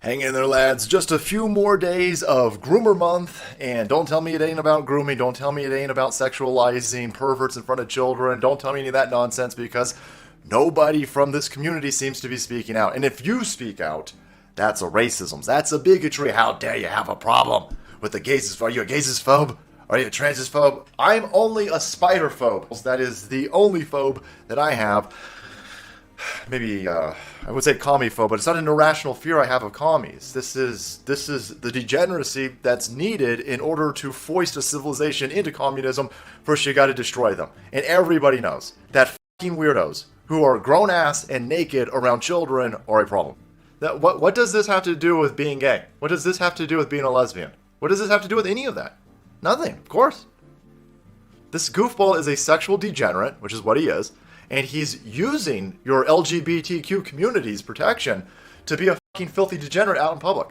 Hang in there, lads. Just a few more days of Groomer Month, and don't tell me it ain't about grooming. Don't tell me it ain't about sexualizing perverts in front of children. Don't tell me any of that nonsense, because nobody from this community seems to be speaking out. And if you speak out, that's a racism. That's a bigotry. How dare you have a problem with the gays? Are you a gaysophobe? Are you a transphobe? I'm only a spider-phobe. That is the only phobe that I have. Maybe, I would say commie-phobe, but it's not an irrational fear I have of commies. This is the degeneracy that's needed in order to foist a civilization into communism. First, you gotta destroy them. And everybody knows that fucking weirdos who are grown-ass and naked around children are a problem. What does this have to do with being gay? What does this have to do with being a lesbian? What does this have to do with any of that? Nothing, of course. This goofball is a sexual degenerate, which is what he is. And he's using your LGBTQ community's protection to be a fucking filthy degenerate out in public.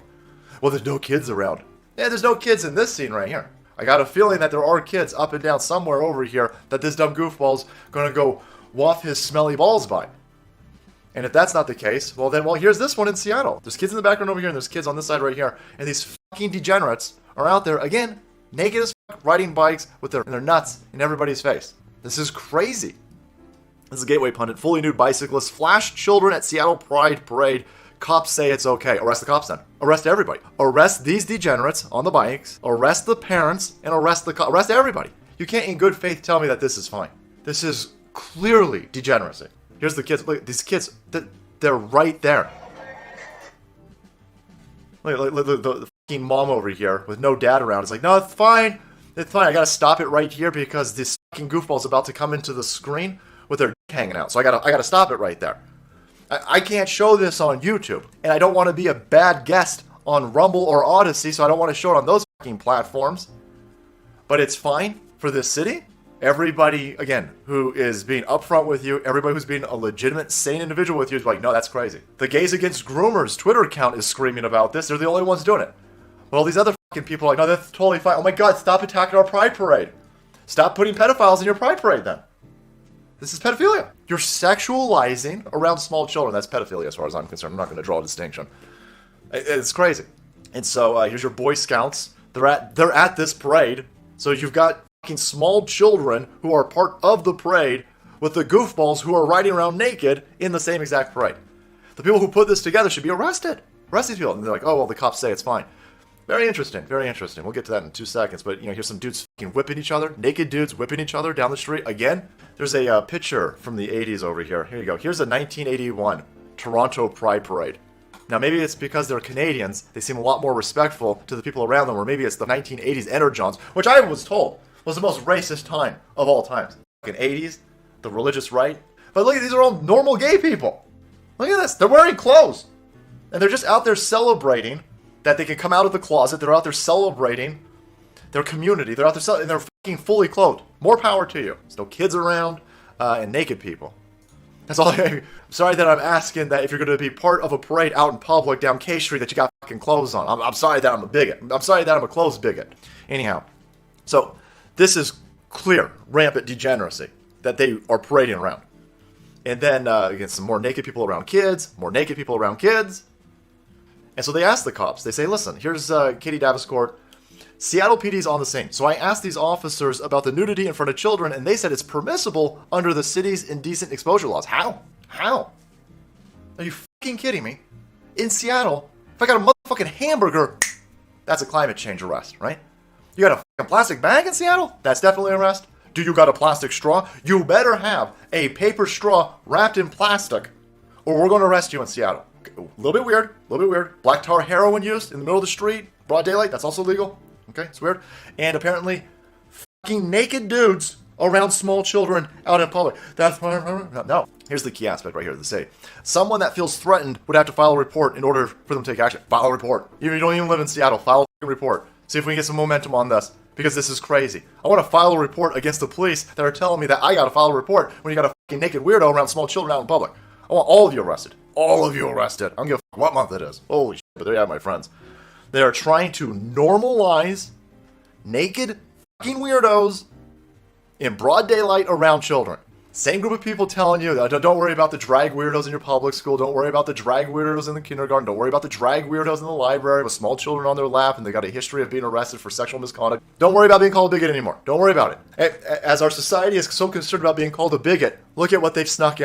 Well, there's no kids around. Yeah, there's no kids in this scene right here. I got a feeling that there are kids up and down somewhere over here that this dumb goofball's gonna go waft his smelly balls by. And if that's not the case, well, here's this one in Seattle. There's kids in the background over here, and there's kids on this side right here. And these fucking degenerates are out there, again, naked as fuck, riding bikes with their nuts in everybody's face. This is crazy. This is Gateway Pundit. Fully nude bicyclists flash children at Seattle Pride Parade. Cops say it's okay. Arrest the cops then. Arrest everybody. Arrest these degenerates on the bikes. Arrest the parents and arrest everybody. You can't in good faith tell me that this is fine. This is clearly degeneracy. Here's the kids. Look, these kids, they're right there. Look, the fucking mom over here with no dad around is like, no, it's fine. It's fine. I gotta stop it right here because this fucking goofball's about to come into the screen with their dick hanging out. So I gotta stop it right there. I can't show this on YouTube. And I don't want to be a bad guest on Rumble or Odyssey, so I don't want to show it on those fucking platforms. But it's fine for this city. Everybody, again, who is being upfront with you, everybody who's being a legitimate, sane individual with you is like, no, that's crazy. The Gays Against Groomers Twitter account is screaming about this. They're the only ones doing it. Well, these other fucking people are like, no, that's totally fine. Oh my god, stop attacking our Pride Parade. Stop putting pedophiles in your Pride Parade then. This is pedophilia. You're sexualizing around small children. That's pedophilia as far as I'm concerned. I'm not going to draw a distinction. It's crazy. And so here's your Boy Scouts. They're at this parade. So you've got fucking small children who are part of the parade with the goofballs who are riding around naked in the same exact parade. The people who put this together should be arrested. Arrest these people. And they're like, oh, well, the cops say it's fine. Very interesting, very interesting. We'll get to that in 2 seconds. But, here's some dudes fucking whipping each other. Naked dudes whipping each other down the street. Again, there's a picture from the 80s over here. Here you go. Here's a 1981 Toronto Pride Parade. Now, maybe it's because they're Canadians. They seem a lot more respectful to the people around them. Or maybe it's the 1980s Energons, which I was told was the most racist time of all times. Fucking 80s, the religious right. But look, these are all normal gay people. Look at this. They're wearing clothes. And they're just out there celebrating that they can come out of the closet. They're out there celebrating their community. They're out there and they're fucking fully clothed. More power to you. There's no kids around and naked people. That's all. I'm sorry that I'm asking that if you're going to be part of a parade out in public down K Street that you got fucking clothes on. I'm sorry that I'm a bigot. I'm sorry that I'm a clothes bigot. Anyhow, so this is clear, rampant degeneracy that they are parading around. And then, again, some more naked people around kids, more naked people around kids. And so they asked the cops, they say, listen, here's Katie Daviscourt, Seattle PD's on the scene. So I asked these officers about the nudity in front of children, and they said it's permissible under the city's indecent exposure laws. How? Are you fucking kidding me? In Seattle, if I got a motherfucking hamburger, that's a climate change arrest, right? You got a fucking plastic bag in Seattle? That's definitely an arrest. Do you got a plastic straw? You better have a paper straw wrapped in plastic, or we're going to arrest you in Seattle. A little bit weird. Black tar heroin use in the middle of the street, broad daylight, that's also legal. Okay, it's weird. And apparently, fucking naked dudes around small children out in public. That's no. Here's the key aspect right here. They say, someone that feels threatened would have to file a report in order for them to take action. File a report. You don't even live in Seattle. File a report. See if we can get some momentum on this, because this is crazy. I want to file a report against the police that are telling me that I got to file a report when you got a fucking naked weirdo around small children out in public. I want all of you arrested. All of you arrested. I don't give a fuck what month it is. Holy shit, but there you have my friends. They are trying to normalize naked fucking weirdos in broad daylight around children. Same group of people telling you, don't worry about the drag weirdos in your public school, don't worry about the drag weirdos in the kindergarten, don't worry about the drag weirdos in the library with small children on their lap and they got a history of being arrested for sexual misconduct. Don't worry about being called a bigot anymore. Don't worry about it. As our society is so concerned about being called a bigot, look at what they've snuck